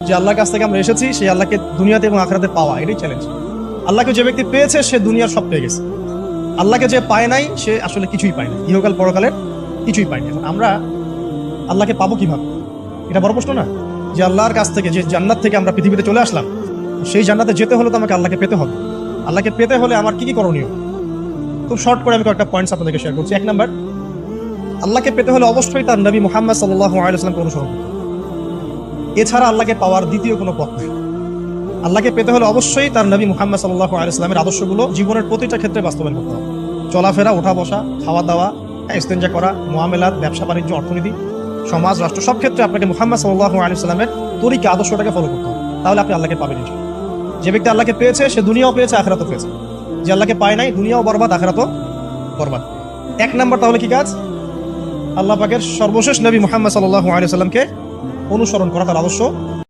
যে আল্লাহর কাছ থেকে আমরা এসেছি সেই আল্লাহকে দুনিয়াতে এবং আখিরাতে পাওয়া, এটাই চ্যালেঞ্জ। আল্লাহকে যে ব্যক্তি পেয়েছে সে দুনিয়ার সব পেয়ে গেছে। আল্লাহকে যে পায় নাই সে আসলে কিছুই পায় না, ইহকাল পরকালের কিছুই পায় না। এখন আমরা আল্লাহকে পাবো কিভাবে, এটা বড় প্রশ্ন না? যে আল্লাহর কাছ থেকে, যে জান্নাত থেকে আমরা পৃথিবীতে চলে আসলাম, সেই জান্নাতে যেতে হলে তো আমাকে আল্লাহকে পেতে হবে। আল্লাহকে পেতে হলে আমার কি কি করণীয়, খুব শর্ট করে আমি কয়েকটা পয়েন্টস আপনাদেরকে শেয়ার করছি। 1 নাম্বার, আল্লাহকে পেতে হলে অবশ্যই তার নবী মুহাম্মদ সাল্লাল্লাহু আলাইহি ওয়াসাল্লামকে অনুসরণ করতে হবে। এছাড়া আল্লাহকে পাওয়ার দ্বিতীয় কোনো পথ নেই। আল্লাহকে পেতে হলে অবশ্যই তার নবী মুহাম্মদ সাল্লাল্লাহু আলাইহি ওয়াসাল্লামের আদর্শগুলো জীবনের প্রতিটা ক্ষেত্রে বাস্তবায়ন করতে হবে। চলাফেরা, ওঠা বসা, খাওয়া দাওয়া, ইস্তেঞ্জা করা, মুআমালাত, ব্যবসা বাণিজ্য, অর্থনীতি, সমাজ, রাষ্ট্র, সব ক্ষেত্রে আপনাকে মুহাম্মদ সাল্লাল্লাহু আলাইহি ওয়াসাল্লামের তরিকা, আদর্শটাকে ফলো করতে হবে। তাহলে আপনি আল্লাহকে পাবেন ইনশাআল্লাহ। যে ব্যক্তি আল্লাহকে পেয়েছে সে দুনিয়াও পেয়েছে, আখিরাতও পেয়েছে। যে আল্লাহকে পায় নাই, দুনিয়াও বরবাদ, আখিরাতও বরবাদ। 1 নাম্বার তাহলে কি কাজ? আল্লাহ পাকের সর্বশেষ নবী মুহাম্মদ সাল্লাল্লাহু আলাইহি ওয়াসাল্লামকে অনুসরণ করা, তার আদর্শ